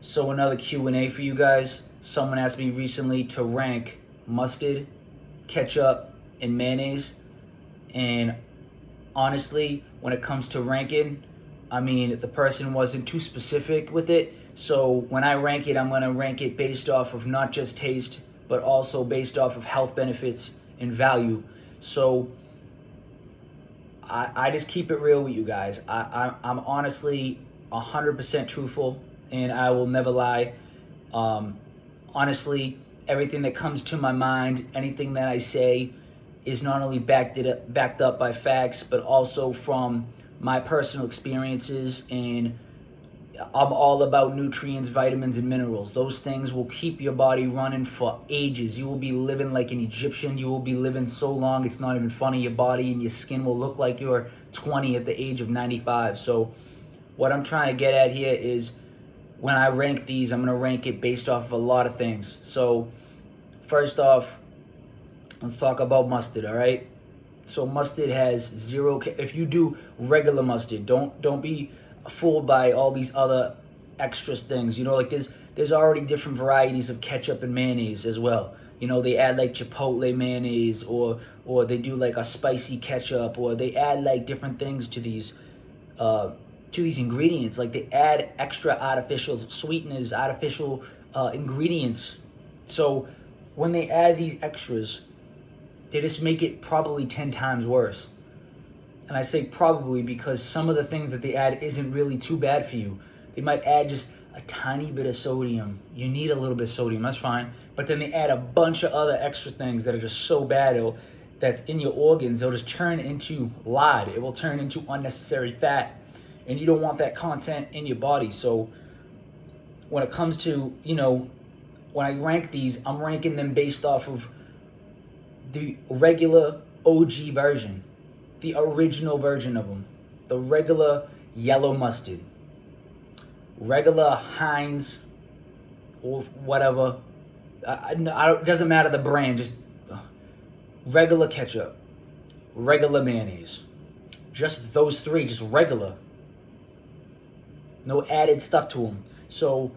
So another Q&A for you guys. Someone asked me recently to rank mustard, ketchup, and mayonnaise. And honestly, when it comes to ranking, I mean, the person wasn't too specific with it. So when I rank it, I'm going to rank it based off of not just taste, but also based off of health benefits and value. So I just keep it real with you guys. I'm honestly 100% truthful, and I will never lie. Um, Honestly, everything that comes to my mind, anything that I say, is not only backed up by facts, but also from my personal experiences. And I'm all about nutrients, vitamins, and minerals. Those things will keep your body running for ages. You will be living like an Egyptian. You will be living so long, it's not even funny. Your body and your skin will look like you're 20 at the age of 95. So what I'm trying to get at here is, when I rank these, I'm going to rank it based off of a lot of things. So first off, let's talk about mustard, all right? So mustard has zero. If you do regular mustard, don't be fooled by all these other extras things. You know, like there's already different varieties of ketchup and mayonnaise as well. You know, they add like chipotle mayonnaise, or they do like a spicy ketchup, or they add like different things uh, to these ingredients. Like they add extra artificial sweeteners, artificial ingredients. So when they add these extras, they just make it probably 10 times worse. And I say probably because some of the things that they add isn't really too bad for you. They might add just a tiny bit of sodium. You need a little bit of sodium, that's fine. But then they add a bunch of other extra things that are just so bad, that's in your organs. They'll just turn into lard. It will turn into unnecessary fat. And you don't want that content in your body. So when it comes to, when I rank these, I'm ranking them based off of the regular OG version, the original version of them, the regular yellow mustard, regular Heinz or whatever. It doesn't matter the brand, just regular ketchup, regular mayonnaise, just those three, just regular, no added stuff to them. So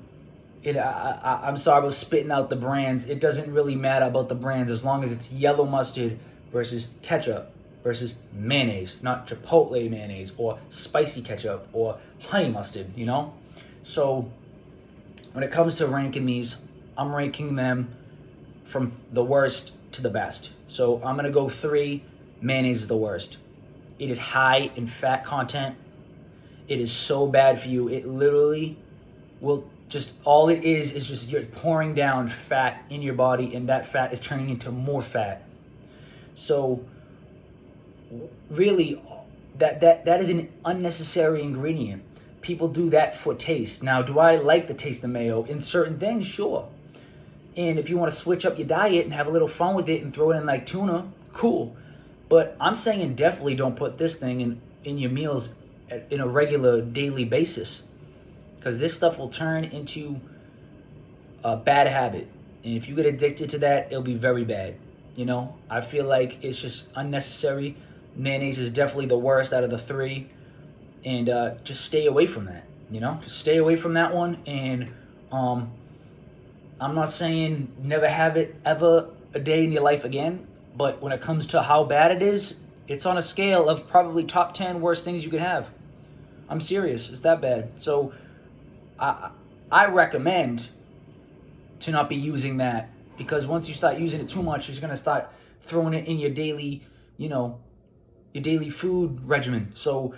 I'm sorry about spitting out the brands. It doesn't really matter about the brands as long as it's yellow mustard versus ketchup versus mayonnaise, not chipotle mayonnaise or spicy ketchup or honey mustard, So when it comes to ranking these, I'm ranking them from the worst to the best. So I'm going to go 3. Mayonnaise is the worst. It is high in fat content. It is so bad for you. It literally will just, all it is just you're pouring down fat in your body, and that fat is turning into more fat. So really, that is an unnecessary ingredient. People do that for taste. Now, do I like the taste of mayo in certain things? Sure. And if you want to switch up your diet and have a little fun with it and throw it in like tuna, cool. But I'm saying definitely don't put this thing in your meals in a regular daily basis, because this stuff will turn into a bad habit. And if you get addicted to that, it'll be very bad. I feel like it's just unnecessary. Mayonnaise is definitely the worst out of the 3. And just stay away from that. Just stay away from that one. And I'm not saying never have it ever a day in your life again. But when it comes to how bad it is, it's on a scale of probably top 10 worst things you could have. I'm serious. It's that bad. So I recommend to not be using that, because once you start using it too much, you're going to start throwing it in your daily, your daily food regimen. So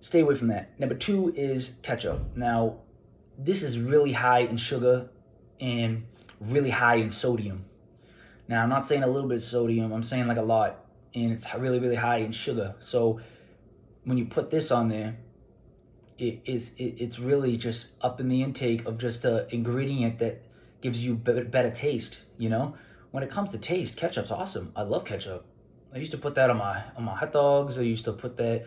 stay away from that. Number 2 is ketchup. Now, this is really high in sugar and really high in sodium. Now, I'm not saying a little bit of sodium. I'm saying like a lot. And it's really, really high in sugar. So when you put this on there, it's really just up in the intake of just an ingredient that gives you better taste. When it comes to taste, ketchup's awesome. I love ketchup. I used to put that on my hot dogs. I used to put that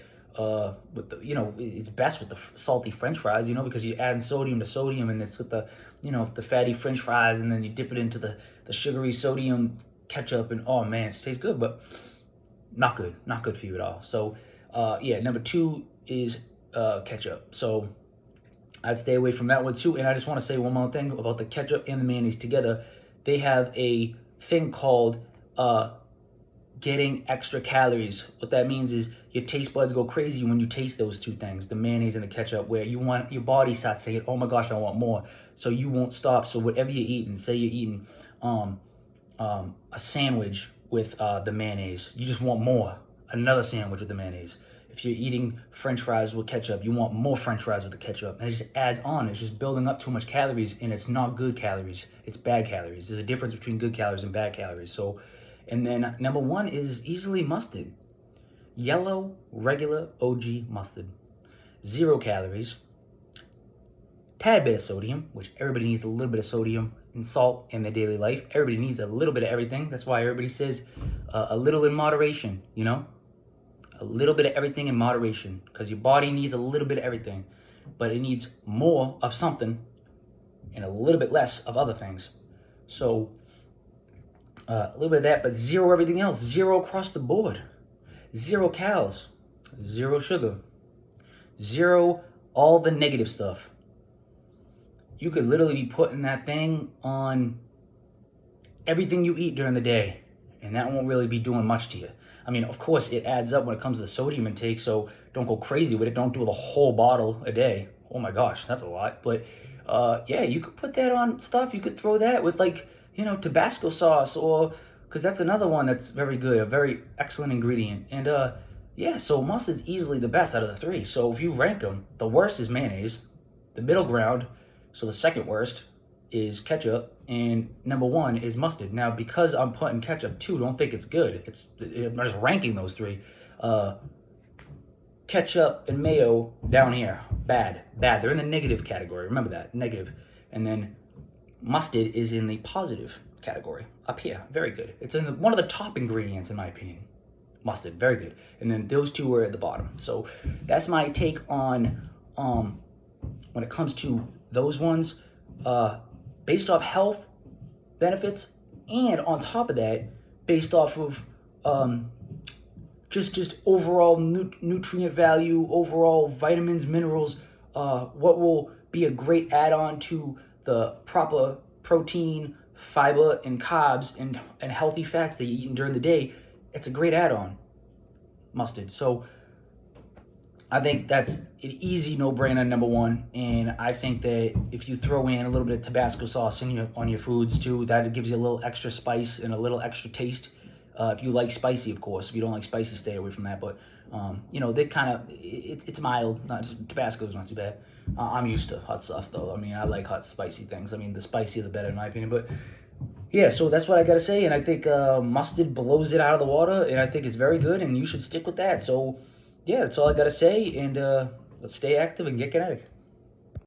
with the, it's best with the salty French fries, because you're adding sodium to sodium, and it's with the, the fatty French fries, and then you dip it into the sugary sodium ketchup, and oh man, it tastes good, but not good for you at all. So yeah, number 2 is ketchup. So I'd stay away from that one too. And I just want to say one more thing about the ketchup and the mayonnaise together. They have a thing called getting extra calories. What that means is your taste buds go crazy when you taste those two things, the mayonnaise and the ketchup, where you want your body starts saying, "Oh my gosh, I want more." So you won't stop. So whatever you're eating, say you're eating a sandwich with the mayonnaise, you just want more. Another sandwich with the mayonnaise. If you're eating French fries with ketchup, you want more French fries with the ketchup, and it just adds on. It's just building up too much calories, and it's not good calories. It's bad calories. There's a difference between good calories and bad calories. So, and then number one is easily mustard. Yellow, regular, OG mustard. 0 calories. Tad bit of sodium, which everybody needs a little bit of sodium and salt in their daily life. Everybody needs a little bit of everything. That's why everybody says a little in moderation, you know? A little bit of everything in moderation, because your body needs a little bit of everything, but it needs more of something and a little bit less of other things. So a little bit of that, but 0 everything else. 0 across the board. 0 calories. 0 sugar. 0 all the negative stuff. You could literally be putting that thing on everything you eat during the day, and that won't really be doing much to you. I mean, of course, it adds up when it comes to the sodium intake, so don't go crazy with it. Don't do the whole bottle a day. Oh my gosh, that's a lot. But yeah, you could put that on stuff. You could throw that with, like, you know, Tabasco sauce, or because that's another one that's very good, a very excellent ingredient. And yeah, so mustard's easily the best out of the 3. So if you rank them, the worst is mayonnaise, the middle ground, so the second worst is ketchup, and number 1 is mustard. Now, because I'm putting ketchup too, don't think it's good. I'm just ranking those 3. Ketchup and mayo down here, bad. They're in the negative category. Remember that, negative. And then mustard is in the positive category up here. Very good. It's in one of the top ingredients in my opinion. Mustard, very good. And then those 2 are at the bottom. So that's my take on when it comes to those ones, based off health benefits, and on top of that, based off of just overall nutrient value, overall vitamins, minerals, what will be a great add-on to the proper protein, fiber, and carbs and healthy fats that you're eating during the day. It's a great add-on, mustard. So I think that's an easy no-brainer, number 1. And I think that if you throw in a little bit of Tabasco sauce on your foods too, that gives you a little extra spice and a little extra taste. If you like spicy, of course. If you don't like spicy, stay away from that. But you know, they kind of it's mild. Tabasco's not too bad. I'm used to hot stuff though. I mean, I like hot, spicy things. I mean, the spicier the better, in my opinion. But yeah, so that's what I gotta say. And I think mustard blows it out of the water, and I think it's very good, and you should stick with that. So yeah, that's all I gotta say, and let's stay active and get kinetic.